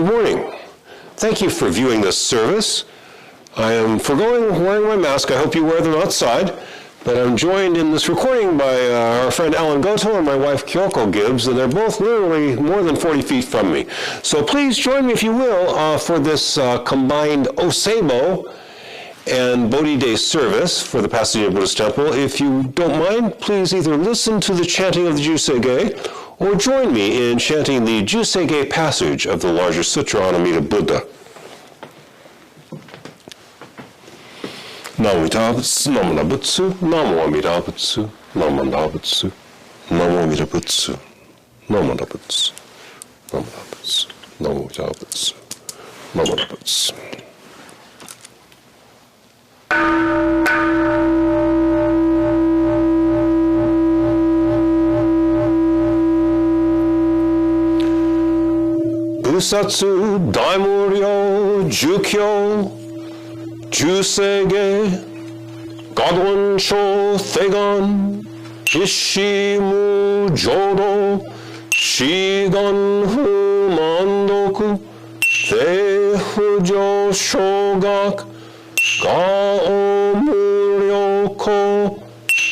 Good morning. Thank you for viewing this service. I am foregoing wearing my mask. I hope you wear them outside. But I'm joined in this recording by our friend Alan Goto and my wife Kyoko Gibbs, and they're both literally more than 40 feet from me. So please join me, if you will, for this combined Oseibo and Bodhi Day service for the Pasadena Buddhist Temple. If you don't mind, please either listen to the chanting of the Juseige or join me in chanting the Juseige passage of the larger sutra on Amida Buddha. Namo Amida Butsu, Namo Amida Butsu, Namo Amida Butsu, Namo Amida Butsu, Namo Amida Butsu, Namo Amida Butsu, Namo Amida Butsu, Namo Amida Butsu, Namo Amida Butsu. Busatsu Daimuryo Jukyo Juseige Godwan Sho Thegan Hishimu Jodo Shigan Hu Mandoku Tehujo Shogak Gao Muryoko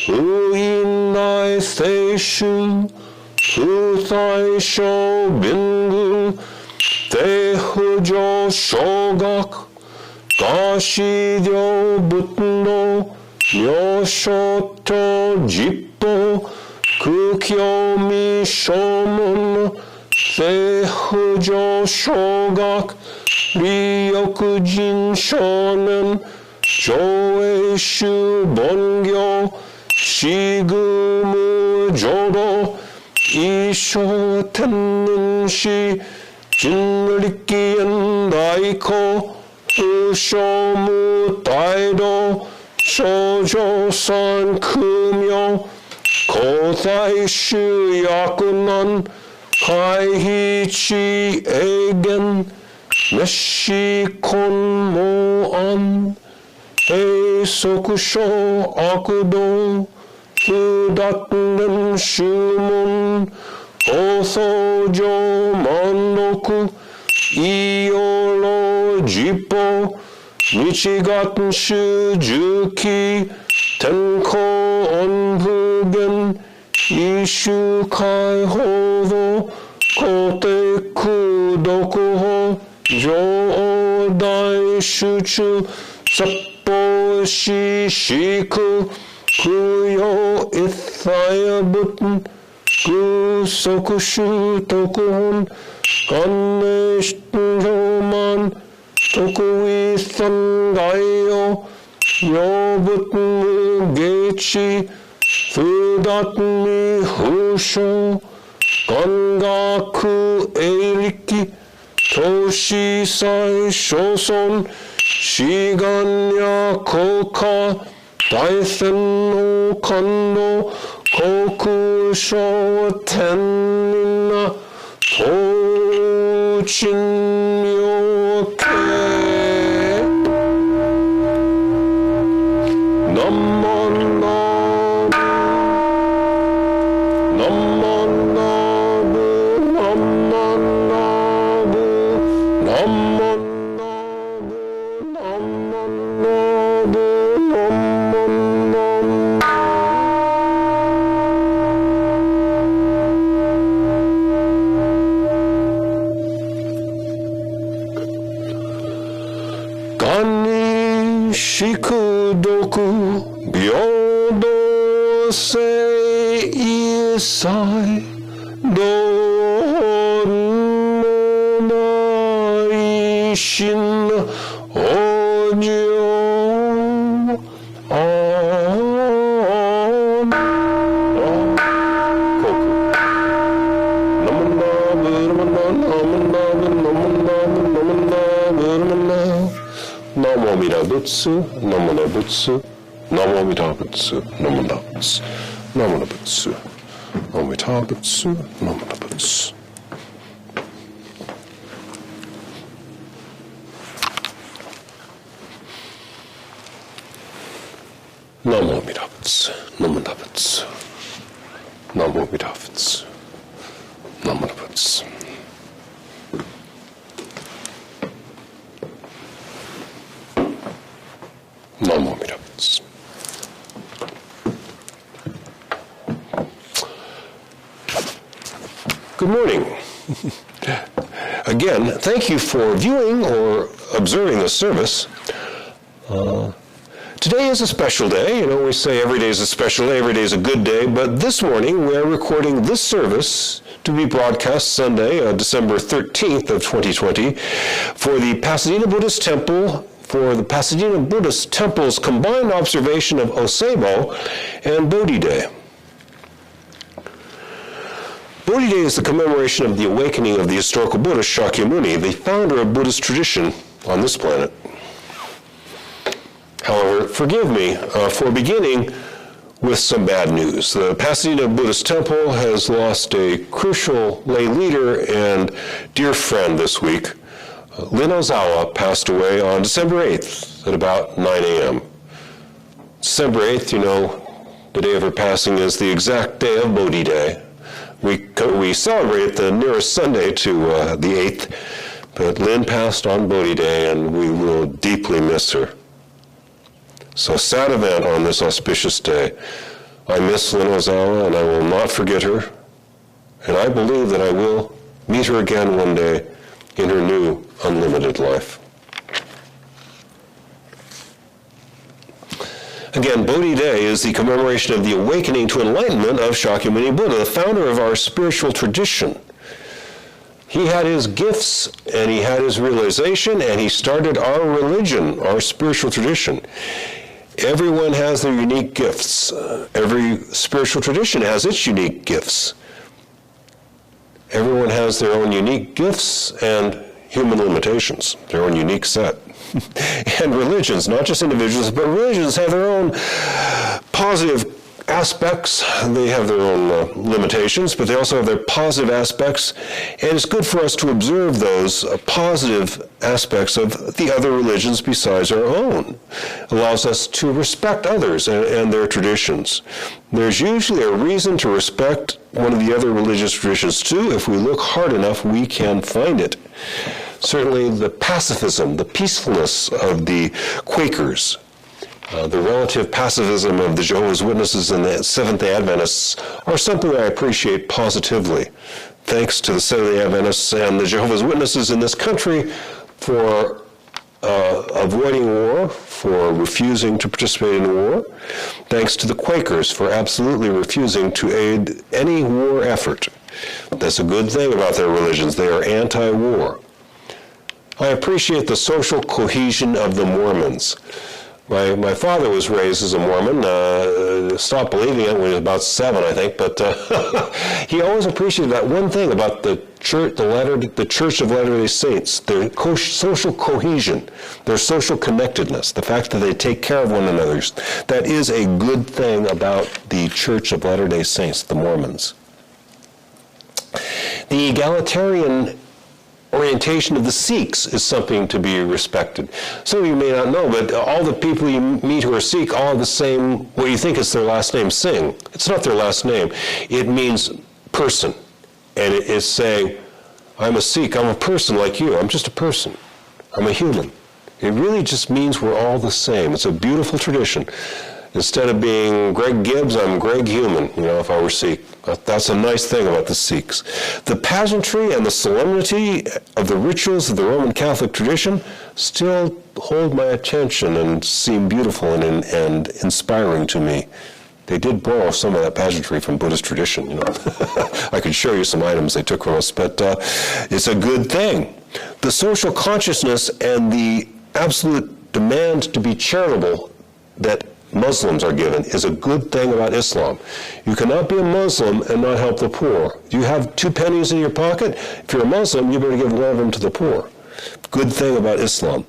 Uinai Seishu Utai Sho Bingu Tehujo Shogak Gashidyo Butno Myoshoto Jippo Kukyomi Shomon Tehujo Shogak Ryokujin Shonen Joeishu Bongyo Shigumu Jodo Isho Tenninshi Jinrikien Daiko Ushomu Daido Shoujo San Kumyo Kozai Shu Yakunan Kaihichi Egen Meshi Kon Moan Heisokusho Akudo Fudatten Shumon Osojo Mandoku Iolo Jippo Nichigatten Shujuki Tenko Onbugen Ishu Kai Hodo Kote Kudokuho Jodai Shuchu Sappo Shishiku Kuyo Ithaya Button Kusokushu Tokuhon Ganeshten Roman Tokui Sangayo Yobutn Gechi Fudatni Husho Gangaku Eiriki Toshi Sai Shoson Shiganya Koka Daisen no Kando Koku Sho Tenna Tochin Myoke Namo Nabu Namo Nabu Namo Nabu Namo Nabu Namo Nabu Namo Nabu Gani Shikudoku Byodo Se Isai Don Naishin Ojo Namo Amida Butsu, Namo Amida Butsu, Namo Amida Butsu, Namo Amida Butsu, Namo Amida Butsu, Namo Amida Butsu, Namo Amida Butsu. Namo Amida Butsu, Namo Amida Butsu, Namo Amida Butsu, Namo Amida Butsu. Good morning. Again, thank you for viewing or observing this service. Today is a special day. You know, we say every day is a special day, every day is a good day, but this morning we are recording this service to be broadcast Sunday, December 13th of 2020, for the Pasadena Buddhist Temple, for the Pasadena Buddhist Temple's combined observation of Oseibo and Bodhi Day. Bodhi Day is the commemoration of the awakening of the historical Buddhist Sakyamuni, the founder of Buddhist tradition on this planet. However, forgive me for beginning with some bad news. The Pasadena Buddhist Temple has lost a crucial lay leader and dear friend this week. Lin Ozawa passed away on December 8th at about 9 a.m. December 8th, you know, the day of her passing is the exact day of Bodhi Day. We celebrate the nearest Sunday to the 8th, but Lin passed on Bodhi Day and we will deeply miss her. So sad event on this auspicious day. I miss Lin Ozawa and I will not forget her, and I believe that I will meet her again one day in her new unlimited life. Again, Bodhi Day is the commemoration of the awakening to enlightenment of Sakyamuni Buddha, the founder of our spiritual tradition. He had his gifts and he had his realization and he started our religion, our spiritual tradition. Everyone has their unique gifts. Every spiritual tradition has its unique gifts. Everyone has their own unique gifts and human limitations, their own unique set. And religions, not just individuals, but religions have their own positive aspects. They have their own limitations, but they also have their positive aspects. And it's good for us to observe those positive aspects of the other religions besides our own. It allows us to respect others and their traditions. There's usually a reason to respect one of the other religious traditions too. If we look hard enough, we can find it. Certainly the pacifism, the peacefulness of the Quakers, the relative pacifism of the Jehovah's Witnesses and the Seventh-day Adventists are something I appreciate positively. Thanks to the Seventh-day Adventists and the Jehovah's Witnesses in this country for avoiding war, for refusing to participate in war. Thanks to the Quakers for absolutely refusing to aid any war effort. That's a good thing about their religions. They are anti-war. I appreciate the social cohesion of the Mormons. My father was raised as a Mormon, stopped believing it when he was about 7, I think, but he always appreciated that one thing about the church, the Church of Latter-day Saints, their social cohesion, their social connectedness, the fact that they take care of one another. That is a good thing about the Church of Latter-day Saints, the Mormons. The egalitarian orientation of the Sikhs is something to be respected. Some of you may not know, but all the people you meet who are Sikh all have the same, what you think is their last name, Singh. It's not their last name. It means person. And it is saying, I'm a Sikh, I'm a person like you. I'm just a person. I'm a human. It really just means we're all the same. It's a beautiful tradition. Instead of being Greg Gibbs, I'm Greg Human, you know, if I were Sikh. That's a nice thing about the Sikhs. The pageantry and the solemnity of the rituals of the Roman Catholic tradition still hold my attention and seem beautiful and inspiring to me. They did borrow some of that pageantry from Buddhist tradition, you know. I could show you some items they took from us, but it's a good thing. The social consciousness and the absolute demand to be charitable that Muslims are given is a good thing about Islam. You cannot be a Muslim and not help the poor. You have 2 pennies in your pocket. If you're a Muslim, you better give one of them to the poor. Good thing about Islam.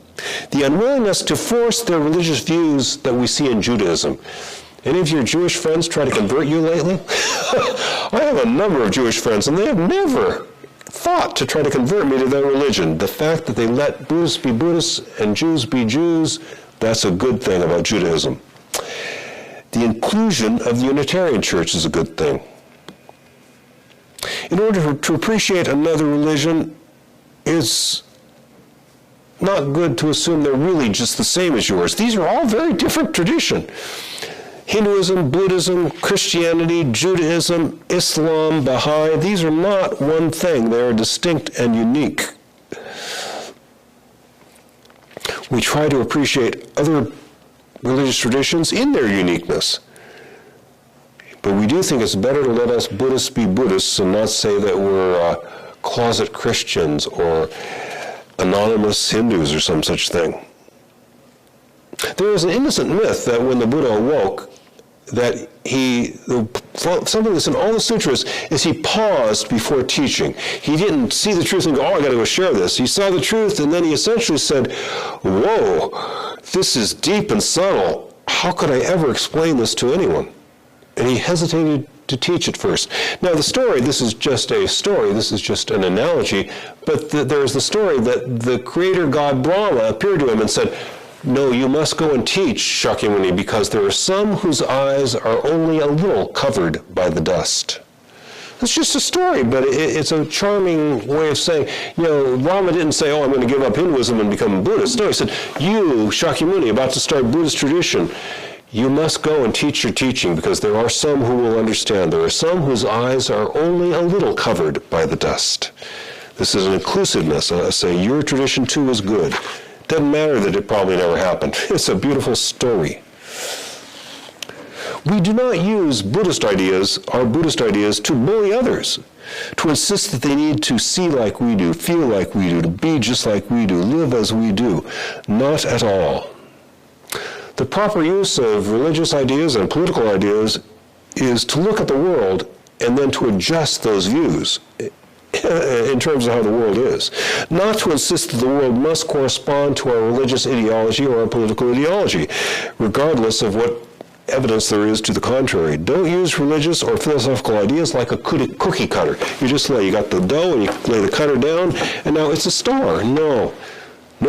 The unwillingness to force their religious views that we see in Judaism. Any of your Jewish friends try to convert you lately? I have a number of Jewish friends, and they have never thought to try to convert me to their religion. The fact that they let Buddhists be Buddhists and Jews be Jews, that's a good thing about Judaism. The inclusion of the Unitarian Church is a good thing. In order to appreciate another religion, it's not good to assume they're really just the same as yours. These are all very different traditions. Hinduism, Buddhism, Christianity, Judaism, Islam, Baha'i, these are not one thing. They are distinct and unique. We try to appreciate other religious traditions in their uniqueness. But we do think it's better to let us Buddhists be Buddhists and not say that we're closet Christians or anonymous Hindus or some such thing. There is an innocent myth that when the Buddha awoke, that something that's in all the sutras is he paused before teaching. He didn't see the truth and go, oh, I got to go share this. He saw the truth and then he essentially said, whoa, this is deep and subtle. How could I ever explain this to anyone? And he hesitated to teach at first. Now the story, this is just a story, this is just an analogy, but there's the story that the creator god Brahma appeared to him and said, no, you must go and teach, Sakyamuni, because there are some whose eyes are only a little covered by the dust. It's just a story, but it's a charming way of saying, Brahma didn't say, oh, I'm going to give up Hinduism and become Buddhist. No, he said, you, Sakyamuni, about to start Buddhist tradition, you must go and teach your teaching because there are some who will understand. There are some whose eyes are only a little covered by the dust. This is an inclusiveness. I say your tradition too is good. Doesn't matter that it probably never happened. It's a beautiful story. We do not use Buddhist ideas, our Buddhist ideas, to bully others, to insist that they need to see like we do, feel like we do, to be just like we do, live as we do. Not at all. The proper use of religious ideas and political ideas is to look at the world and then to adjust those views in terms of how the world is. Not to insist that the world must correspond to our religious ideology or our political ideology, regardless of what evidence there is to the contrary. Don't use religious or philosophical ideas like a cookie cutter. You got the dough and you lay the cutter down and now it's a star. No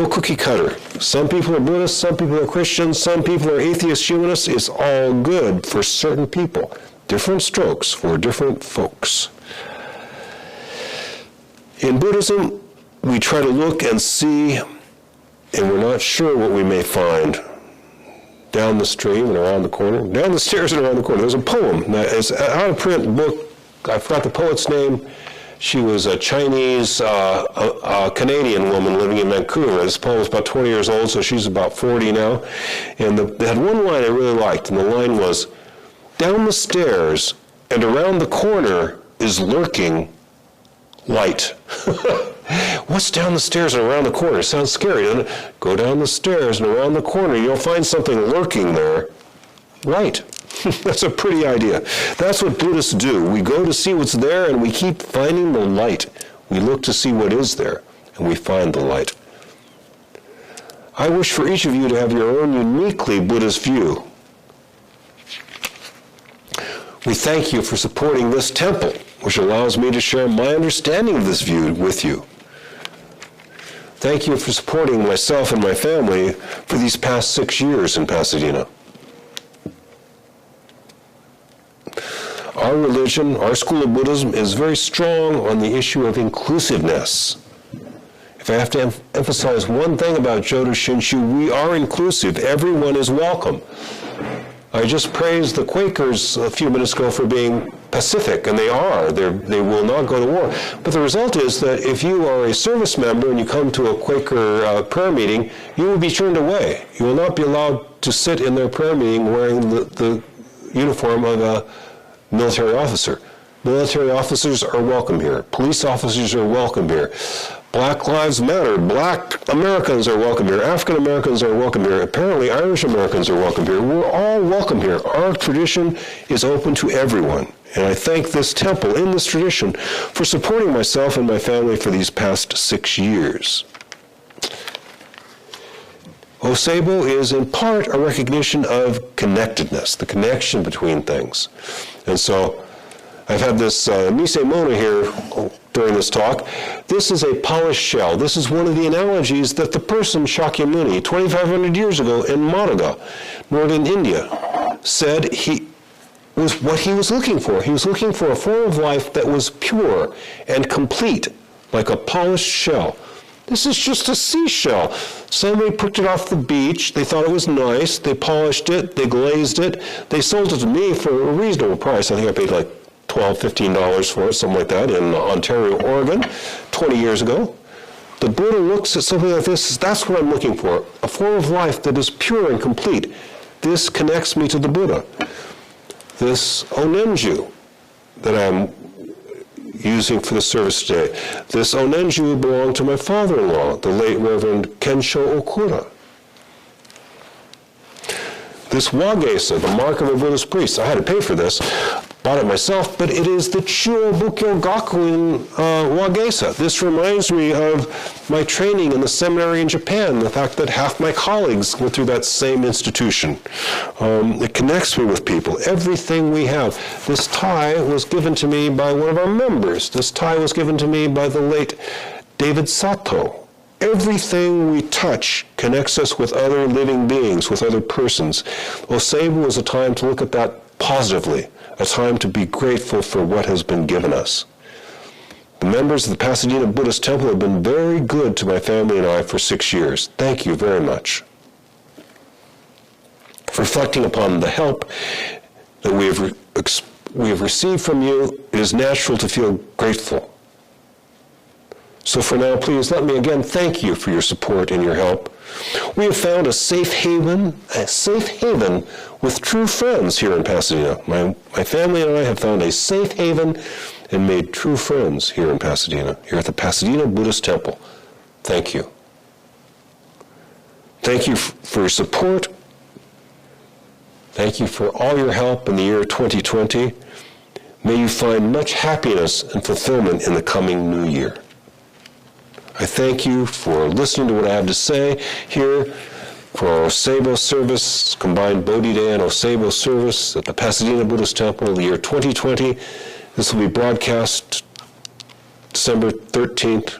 cookie cutter. Some people are Buddhists, some people are Christians, some people are atheist humanists. It's all good for certain people. Different strokes for different folks. In Buddhism, we try to look and see, and we're not sure what we may find down the stream and around the corner, down the stairs and around the corner. There's a poem. Now, it's an out-of-print book. I forgot the poet's name. She was a Chinese, Canadian woman living in Vancouver. This poem was about 20 years old, so she's about 40 now. And they had one line I really liked, and the line was, down the stairs and around the corner is lurking light. What's down the stairs and around the corner? It sounds scary, doesn't it? Go down the stairs and around the corner, you'll find something lurking there. Light. That's a pretty idea. That's what Buddhists do. We go to see what's there and we keep finding the light. We look to see what is there and we find the light. I wish for each of you to have your own uniquely Buddhist view. We thank you for supporting this temple, which allows me to share my understanding of this view with you. Thank you for supporting myself and my family for these past 6 years in Pasadena. Our religion, our school of Buddhism, is very strong on the issue of inclusiveness. If I have to emphasize one thing about Jodo Shinshu, we are inclusive. Everyone is welcome. I just praised the Quakers a few minutes ago for being pacific, and they are. They will not go to war. But the result is that if you are a service member and you come to a Quaker prayer meeting, you will be turned away. You will not be allowed to sit in their prayer meeting wearing the uniform of a military officer. Military officers are welcome here. Police officers are welcome here. Black Lives Matter. Black Americans are welcome here. African Americans are welcome here. Apparently Irish Americans are welcome here. We're all welcome here. Our tradition is open to everyone. And I thank this temple in this tradition for supporting myself and my family for these past 6 years. Oseibo is in part a recognition of connectedness, the connection between things. And so I've had this Nisei Mona here during this talk. This is a polished shell. This is one of the analogies that the person Sakyamuni, 2,500 years ago in Madhya, northern India, said was what he was looking for. He was looking for a form of life that was pure and complete, like a polished shell. This is just a seashell. Somebody picked it off the beach. They thought it was nice. They polished it. They glazed it. They sold it to me for a reasonable price. I think I paid like $12, $15 for it, something like that, in Ontario, Oregon, 20 years ago. The Buddha looks at something like this. That's what I'm looking for. A form of life that is pure and complete. This connects me to the Buddha. This onenju that I'm using for the service today. This onenju belonged to my father-in-law, the late Reverend Kensho Okura. This wagesa, the mark of a Buddhist priest, I had to pay for this, bought it myself, but it is the Chuo Bukkyo Gakuin wagesa. This reminds me of my training in the seminary in Japan, the fact that half my colleagues went through that same institution. It connects me with people. Everything we have. This tie was given to me by one of our members. This tie was given to me by the late David Sato. Everything we touch connects us with other living beings, with other persons. Oseibo is a time to look at that positively, a time to be grateful for what has been given us. The members of the Pasadena Buddhist Temple have been very good to my family and I for 6 years. Thank you very much. Reflecting upon the help that we have received from you, it is natural to feel grateful. So for now, please let me again thank you for your support and your help. We have found a safe haven with true friends here in Pasadena. My family and I have found a safe haven and made true friends here in Pasadena, here at the Pasadena Buddhist Temple. Thank you. Thank you for your support. Thank you for all your help in the year 2020. May you find much happiness and fulfillment in the coming new year. I thank you for listening to what I have to say here for our Oseibo service, combined Bodhi Day and Oseibo service at the Pasadena Buddhist Temple, the year 2020. This will be broadcast December 13th.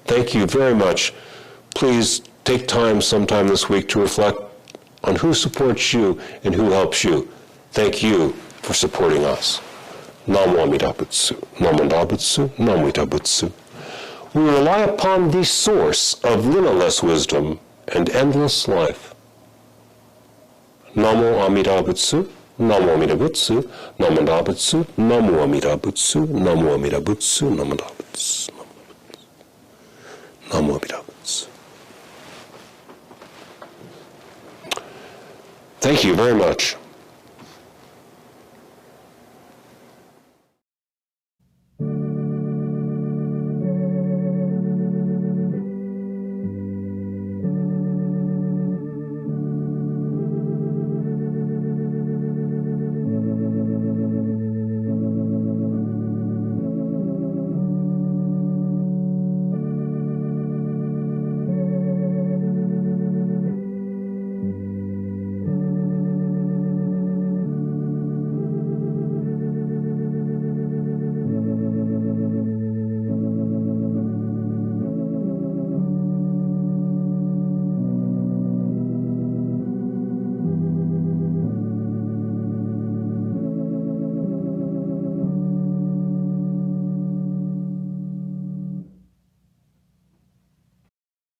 Thank you very much. Please take time sometime this week to reflect on who supports you and who helps you. Thank you for supporting us. Namo Amida Butsu, Namo Amida Butsu, Namo Amida Butsu. We rely upon the source of limitless wisdom and endless life. Namo Amida Butsu, Namo Amida Butsu, Namo Amida Butsu, Namo Amida Butsu, Namo Amida Butsu, Namo Amida Butsu, Namo Amida Butsu. Thank you very much.